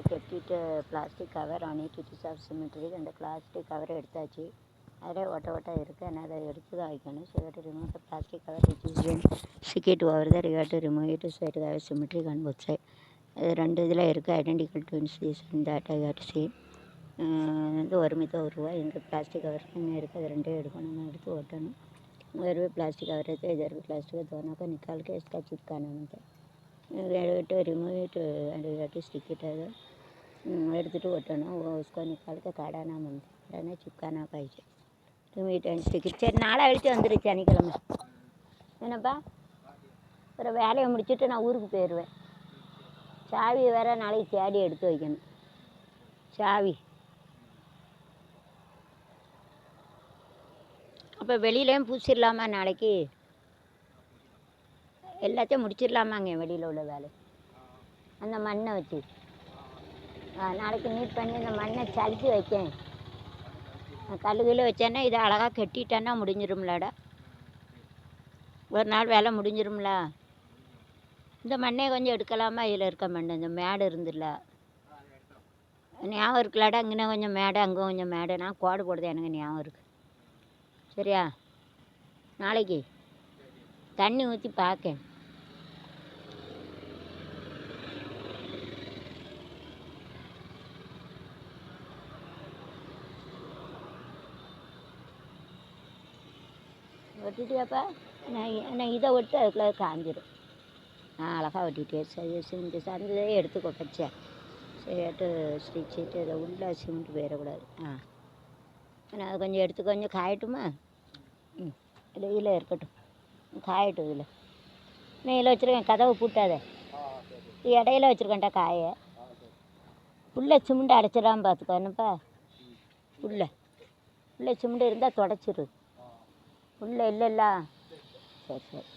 kept it plastic cover on it. It is of symmetry. And the plastic cover எடுத்தாச்சு. அதில் ஒட்ட இருக்குது. ஆனால் அதை எடுத்து தான் வைக்கணும். So that to remove the plastic cover which is been stick it over there. You have to remove it so that it has symmetry on both sides. அது ரெண்டு இதில் இருக்குது. Identical twins this and that I have to see. வந்து ஒரு மித்த ஒரு ரூபா எங்கள் பிளாஸ்டிக் கவர் இங்கே இருக்குது. அது ரெண்டே எடுக்கணும். நம்ம எடுத்து ஓட்டணும். उधर भी प्लास्टिक कवर रहते हैं, इधर भी प्लास्टिक है, दोनों को निकाल के इसका चिपकाना होता है. तो remove it and stick it है எடுத்துட்டு ஒட்டணும். उसको निकाल के காடானா வந்து உடனே சிப்கானா பாய்ச்சி remove it and stick it. சரி, நாளை கழிச்சு வந்துருச்சு சனிக்கிழமை. என்னப்பா ஒரு வேலையை முடிச்சுட்டு நான் ஊருக்கு போயிடுவேன். சாவி வேறு நாளைக்கு தேடி எடுத்து வைக்கணும். சாவி அப்போ வெளியிலையும் பூசிடலாமா? நாளைக்கு எல்லாத்தையும் முடிச்சிடலாமாங்க வெளியில் உள்ள வேலை. அந்த மண்ணை வச்சு நாளைக்கு நீட் பண்ணி அந்த மண்ணை சளிச்சு வைக்கேன். கல்லுகளில் வச்சேன்னா இதை அழகாக கட்டிட்டேன்னா முடிஞ்சிரும்லடா. ஒரு நாள் வேலை முடிஞ்சிரும்ல. இந்த மண்ணை கொஞ்சம் எடுக்கலாமா? இதில் இருக்க மண் இந்த மேடு இருந்துல்ல, ஞாபகம் இருக்குல்லடா. இங்கே கொஞ்சம் மேடு, அங்கே கொஞ்சம் மேடு. நான் கோடு போடுறது எனக்கு ஞாபகம் இருக்குது. சரியா? நாளைக்கு தண்ணி ஊற்றி பார்க்கேன். ஒட்டிட்டியாப்பா? நான் இதை ஒட்டு அதுக்குள்ளே காஞ்சிடும். அழகாக ஒட்டிட்டேன். சரி, சிமெண்ட் சந்தையே எடுத்துக்கோ பச்சை சரியாட்டு ஸ்டிச்சிட்டு இதை உள்ளே சிமெண்ட் போயிடக்கூடாது. நான் அதை கொஞ்சம் எடுத்து கொஞ்சம் காயட்டுமா? இதில் இருக்கட்டும், காயட்டும். இதில் நான் இதில் வச்சுருக்கேன். கதவை பூட்டாத. இடையில வச்சுருக்கேன்டா காய. உள்ளே சிமெண்ட் அடைச்சிடாமல் பார்த்துக்கோ. என்னப்பா உள்ளே சிமெண்ட் இருந்தால் தொடச்சிரு. உள்ளே இல்லைல்ல. சரி சரி.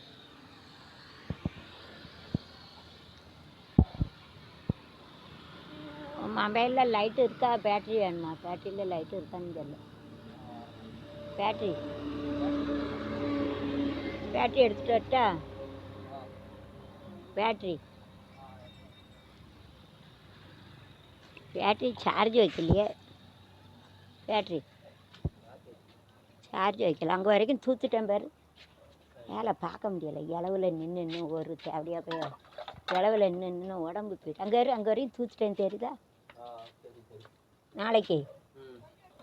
மொபைலில் லைட்டு இருக்கா? பேட்ரி வேணுமா? பேட்ரியில் லைட்டு இருக்கான்னு தெரியல. பேட்ரி எடுத்துகிட்டு வரட்டா? பேட்ரி சார்ஜ் வைக்கலையே. பேட்ரி சார்ஜ் வைக்கல. அங்கே வரைக்கும் தூத்துட்டேன் பேர். வேலை பார்க்க முடியலை. இளவில் நின்று ஒரு தேவையாக போய் இளவில் நின்று உடம்பு போயிட்டு அங்கே வரைக்கும் தூத்துட்டேன். தெரியுதா? நாளைக்கு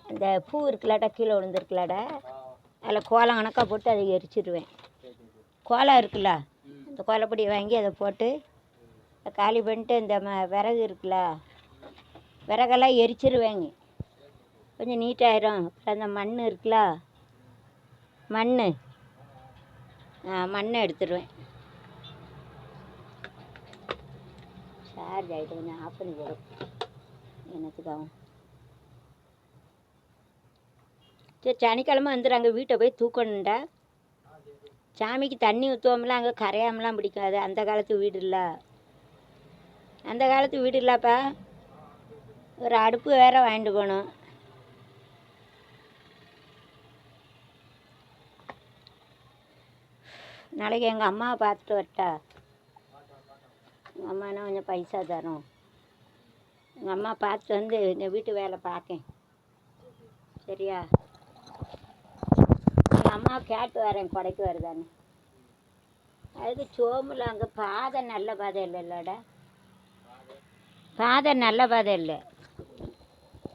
அந்த பூ இருக்குல்லடா, கீழே விழுந்துருக்குலடா, அதில் கோலம் கணக்காக போட்டு அதை எரிச்சிடுவேன். கோலம் இருக்குல்ல, அந்த கோலப்பொடி வாங்கி அதை போட்டு காலி பண்ணிட்டு இந்த விறகு இருக்குல்ல, விறகெல்லாம் எரிச்சிருவேங்க. கொஞ்சம் நீட்டாயிரும். அப்புறம் அந்த மண் இருக்குல்ல, மண்ணை எடுத்துடுவேன். சார்ஜ் ஆகிட்டு கொஞ்சம் ஆஃப் பண்ணி போடும். என்னத்துக்காகும்? சரி, சனிக்கிழமை வந்துடுறாங்க. வீட்டை போய் தூக்கணுண்டா. சாமிக்கு தண்ணி ஊற்றுவோம்ல, அங்கே கரையாமலாம் பிடிக்காது. அந்த காலத்து வீடு இல்லைப்பா. ஒரு அடுப்பு வேற வாங்கிட்டு போகணும். நாளைக்கு எங்கள் அம்மாவை பார்த்துட்டு வரட்டா? எங்கள் அம்மானா கொஞ்சம் பைசா தரும். எங்கள் அம்மா பார்த்துட்டு வந்து இந்த வீட்டு வேலை பார்க்கேன். சரியா? எங்கள் அம்மா கேட்டு வரேன் கொடைக்கு வருதான்னு. அதுக்கு சோமுல அங்கே பாதை நல்ல பாதை இல்லைல்லடா. பாதை நல்ல பாதை இல்லை.